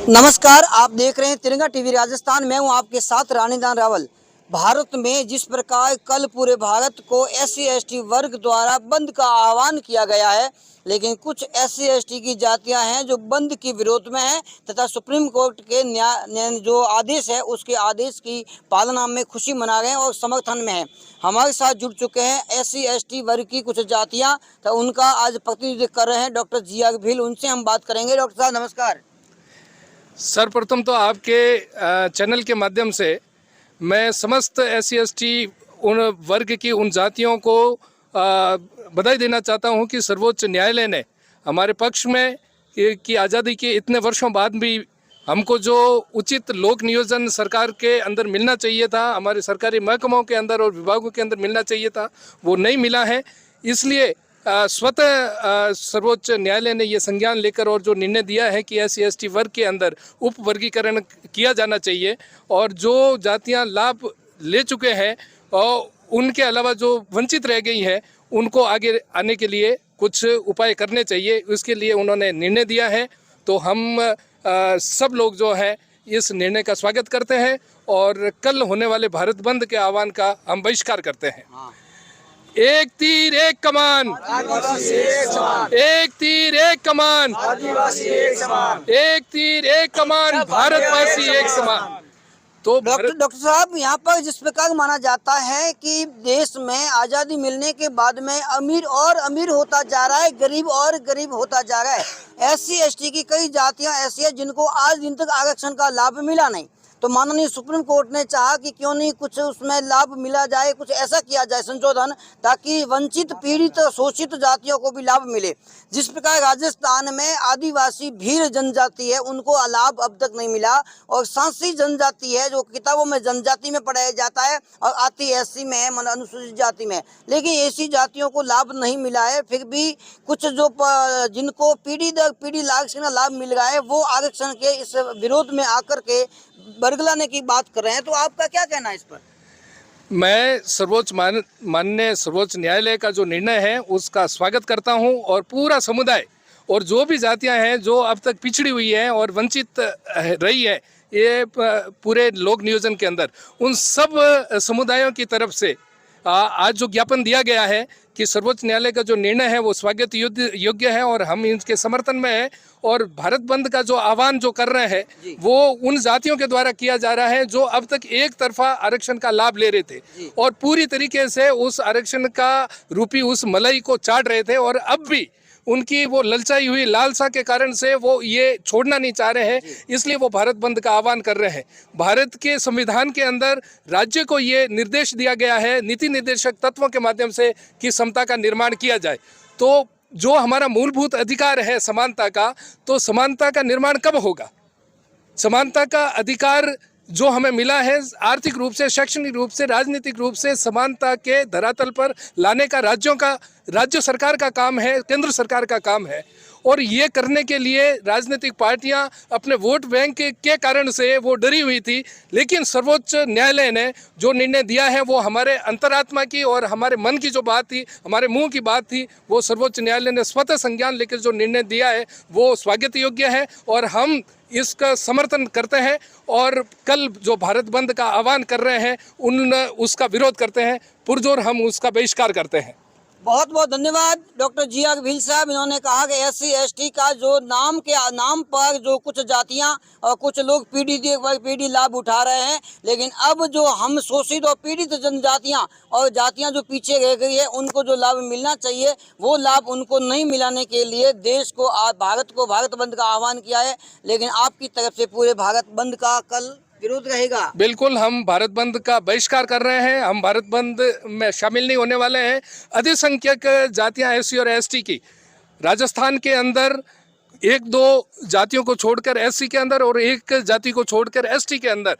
नमस्कार, आप देख रहे हैं तिरंगा टीवी राजस्थान। मैं हूं आपके साथ रानीदान रावल। भारत में जिस प्रकार कल पूरे भारत को SC/ST वर्ग द्वारा बंद का आह्वान किया गया है, लेकिन कुछ SC/ST की जातियां हैं जो बंद के विरोध में हैं तथा सुप्रीम कोर्ट के न्याय जो आदेश है उसके आदेश की पालना में खुशी मना रहे हैं और समर्थन में है। हमारे साथ जुड़ चुके हैं SC/ST वर्ग की कुछ जातियाँ, तो उनका आज प्रतिनिधित्व कर रहे हैं डॉक्टर GR भील। उनसे हम बात करेंगे। डॉक्टर साहब नमस्कार। सर्वप्रथम तो आपके चैनल के माध्यम से मैं समस्त SC/ST उन वर्ग की उन जातियों को बधाई देना चाहता हूं कि सर्वोच्च न्यायालय ने हमारे पक्ष में की आज़ादी के इतने वर्षों बाद भी हमको जो उचित लोक नियोजन सरकार के अंदर मिलना चाहिए था, हमारे सरकारी महकमों के अंदर और विभागों के अंदर मिलना चाहिए था, वो नहीं मिला है। इसलिए स्वतः सर्वोच्च न्यायालय ने ये संज्ञान लेकर और जो निर्णय दिया है कि SC/ST वर्ग के अंदर उप वर्गीकरण किया जाना चाहिए और जो जातियां लाभ ले चुके हैं और उनके अलावा जो वंचित रह गई हैं उनको आगे आने के लिए कुछ उपाय करने चाहिए, उसके लिए उन्होंने निर्णय दिया है। तो हम सब लोग जो है इस निर्णय का स्वागत करते हैं और कल होने वाले भारत बंद के आह्वान का हम बहिष्कार करते हैं। एक तीर एक कमान, आदिवासी एक समान, एक तीर एक कमान, आदिवासी एक समान, एक तीर एक कमान, भारतवासी एक समान। तो डॉक्टर साहब, यहाँ पर जिस प्रकार माना जाता है कि देश में आज़ादी मिलने के बाद में अमीर और अमीर होता जा रहा है, गरीब और गरीब होता जा रहा है। SC/ST की कई जातियां ऐसी हैं जिनको आज दिन तक आरक्षण का लाभ मिला नहीं। तो माननीय सुप्रीम कोर्ट ने चाहा कि क्यों नहीं कुछ उसमें लाभ मिला जाए, कुछ ऐसा किया जाए संशोधन, ताकि वंचित पीड़ित शोषित जातियों को भी लाभ मिले। जिस प्रकार राजस्थान में आदिवासी भील जनजाति है उनको लाभ अब तक नहीं मिला, और सांसी जनजाति है जो किताबों में जनजाति में पढ़ाया जाता है और आती SC में है, अनुसूचित जाति में, लेकिन ऐसी जातियों को लाभ नहीं मिला है। फिर भी कुछ जो जिनको पीढ़ी दर पीढ़ी लाभ मिल रहा है वो आरक्षण के इस विरोध में आकर के बरगलाने की बात कर रहे हैं। तो आपका क्या कहना है इस पर? मैं माननीय सर्वोच्च न्यायालय का जो निर्णय है उसका स्वागत करता हूं और पूरा समुदाय और जो भी जातियां हैं जो अब तक पिछड़ी हुई हैं और वंचित रही है ये पूरे लोक नियोजन के अंदर, उन सब समुदायों की तरफ से आज जो ज्ञापन दिया गया है कि सर्वोच्च न्यायालय का जो निर्णय है वो स्वागत योग्य है और हम इनके समर्थन में हैं। और भारत बंद का जो आह्वान जो कर रहे हैं वो उन जातियों के द्वारा किया जा रहा है जो अब तक एक तरफा आरक्षण का लाभ ले रहे थे और पूरी तरीके से उस आरक्षण का रूपी उस मलाई को चाट रहे थे, और अब भी उनकी वो ललचाई हुई लालसा के कारण से वो ये छोड़ना नहीं चाह रहे हैं, इसलिए वो भारत बंद का आह्वान कर रहे हैं। भारत के संविधान के अंदर राज्य को ये निर्देश दिया गया है नीति निर्देशक तत्वों के माध्यम से कि समता का निर्माण किया जाए। तो जो हमारा मूलभूत अधिकार है समानता का, तो समानता का निर्माण कब होगा? समानता का अधिकार जो हमें मिला है आर्थिक रूप से, शैक्षणिक रूप से, राजनीतिक रूप से समानता के धरातल पर लाने का राज्य सरकार का काम है, केंद्र सरकार का काम है। और ये करने के लिए राजनीतिक पार्टियां अपने वोट बैंक के कारण से वो डरी हुई थी, लेकिन सर्वोच्च न्यायालय ने जो निर्णय दिया है वो हमारे अंतरात्मा की और हमारे मन की जो बात थी, हमारे मुंह की बात थी, वो सर्वोच्च न्यायालय ने स्वतः संज्ञान लेकर जो निर्णय दिया है वो स्वागत योग्य है और हम इसका समर्थन करते हैं। और कल जो भारत बंद का आह्वान कर रहे हैं उसका विरोध करते हैं, पुरजोर हम उसका बहिष्कार करते हैं। बहुत बहुत धन्यवाद डॉक्टर GR भील साहब। इन्होंने कहा कि SC/ST का जो नाम पर जो कुछ जातियां और कुछ लोग पीढ़ी लाभ उठा रहे हैं, लेकिन अब जो हम शोषित और पीड़ित जनजातियां और जातियां जो पीछे रह गई है उनको जो लाभ मिलना चाहिए वो लाभ उनको नहीं मिलाने के लिए देश को भारत बंद का आह्वान किया है। लेकिन आपकी तरफ से पूरे भारत बंद का कल विरोध रहेगा? बिल्कुल, हम भारत बंद का बहिष्कार कर रहे हैं। हम भारत बंद में शामिल नहीं होने वाले हैं। अधिसंख्यक जातियां SC और ST की राजस्थान के अंदर 1-2 जातियों को छोड़कर SC के अंदर और एक जाति को छोड़कर ST के अंदर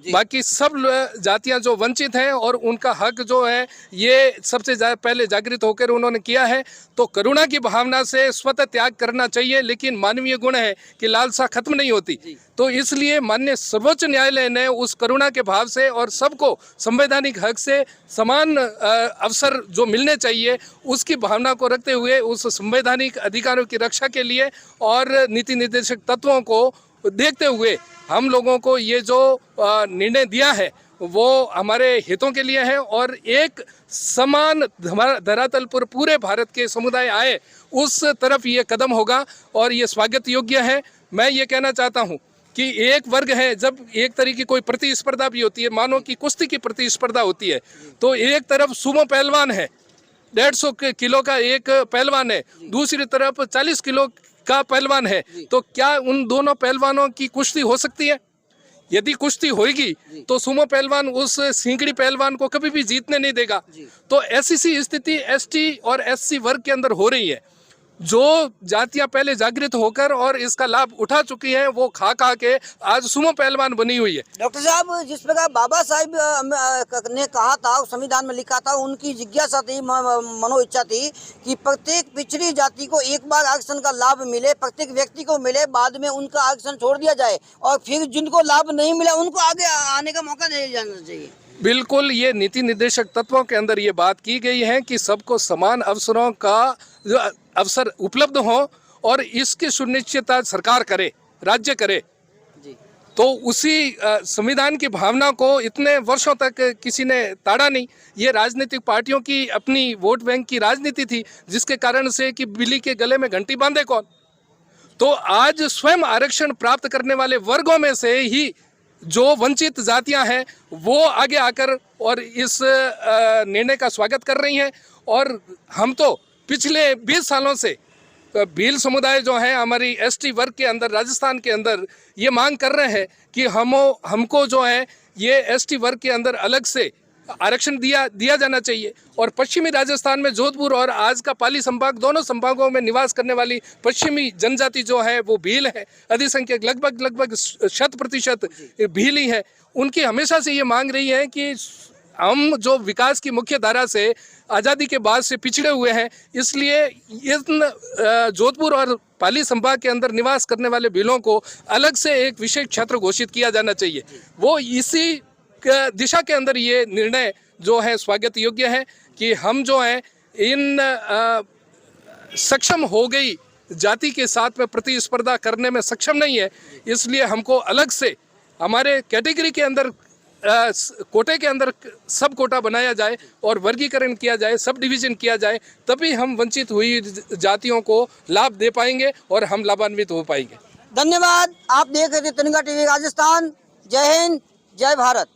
बाकी सब जातियां जो वंचित हैं और उनका हक जो है ये सबसे पहले जागृत होकर उन्होंने किया है। तो करुणा की भावना से स्वतः त्याग करना चाहिए, लेकिन मानवीय गुण है कि लालसा खत्म नहीं होती। तो इसलिए माननीय सर्वोच्च न्यायालय ने उस करुणा के भाव से और सबको संवैधानिक हक से समान अवसर जो मिलने चाहिए उसकी भावना को रखते हुए उस संवैधानिक अधिकारों की रक्षा के लिए और नीति निर्देशक तत्वों को देखते हुए हम लोगों को ये जो निर्णय दिया है वो हमारे हितों के लिए है और एक समान धरातल पर पूरे भारत के समुदाय आए उस तरफ ये कदम होगा और ये स्वागत योग्य है। मैं ये कहना चाहता हूँ कि एक वर्ग है, जब एक तरीके की कोई प्रतिस्पर्धा भी होती है, मानो कि कुश्ती की प्रतिस्पर्धा होती है, तो एक तरफ सुमो पहलवान है, 150 किलो का एक पहलवान है, दूसरी तरफ 40 किलो का पहलवान है, तो क्या उन दोनों पहलवानों की कुश्ती हो सकती है? यदि कुश्ती होगी तो सुमो पहलवान उस सींगड़ी पहलवान को कभी भी जीतने नहीं देगा। तो ऐसी सी स्थिति एसटी और एससी वर्ग के अंदर हो रही है। जो जातियां पहले जागृत होकर और इसका लाभ उठा चुकी हैं वो खा खा के आज सुमो पहलवान बनी हुई है। डॉक्टर साहब, जिस प्रकार बाबा साहब ने कहा था, संविधान में लिखा था, उनकी जिज्ञासा थी, मनो इच्छा थी कि प्रत्येक पिछड़ी जाति को एक बार आरक्षण का लाभ मिले, प्रत्येक व्यक्ति को मिले, बाद में उनका आरक्षण छोड़ दिया जाए और फिर जिनको लाभ नहीं मिला उनको आगे आने का मौका दिया जाना चाहिए। बिल्कुल, ये नीति निर्देशक तत्वों के अंदर ये बात की गई है कि सबको समान अवसरों का अवसर उपलब्ध हो और इसकी सुनिश्चितता सरकार करे, राज्य करे। तो उसी संविधान की भावना को इतने वर्षों तक किसी ने ताड़ा नहीं। ये राजनीतिक पार्टियों की अपनी वोट बैंक की राजनीति थी, जिसके कारण से कि बिल्ली के गले में घंटी बांधे कौन। तो आज स्वयं आरक्षण प्राप्त करने वाले वर्गों में से ही जो वंचित जातियां हैं वो आगे आकर और इस निर्णय का स्वागत कर रही हैं। और हम तो पिछले 20 सालों से भील समुदाय जो है हमारी एसटी वर्ग के अंदर राजस्थान के अंदर ये मांग कर रहे हैं कि हमको जो है ये एसटी वर्ग के अंदर अलग से आरक्षण दिया जाना चाहिए। और पश्चिमी राजस्थान में जोधपुर और आज का पाली संभाग, दोनों संभागों में निवास करने वाली पश्चिमी जनजाति जो है वो भील है, अधिसंख्यक लगभग 100% भील ही है। उनकी हमेशा से ये मांग रही है कि हम जो विकास की मुख्य धारा से आज़ादी के बाद से पिछड़े हुए हैं, इसलिए इन जोधपुर और पाली संभाग के अंदर निवास करने वाले भीलों को अलग से एक विशेष क्षेत्र घोषित किया जाना चाहिए। वो इसी दिशा के अंदर ये निर्णय जो है स्वागत योग्य है कि हम जो है इन सक्षम हो गई जाति के साथ में प्रतिस्पर्धा करने में सक्षम नहीं है, इसलिए हमको अलग से हमारे कैटेगरी के अंदर कोटे के अंदर सब कोटा बनाया जाए और वर्गीकरण किया जाए, सब डिवीजन किया जाए, तभी हम वंचित हुई जातियों को लाभ दे पाएंगे और हम लाभान्वित हो पाएंगे। धन्यवाद। आप देख रहे थे तिरंगा टीवी राजस्थान। जय हिंद, जय भारत।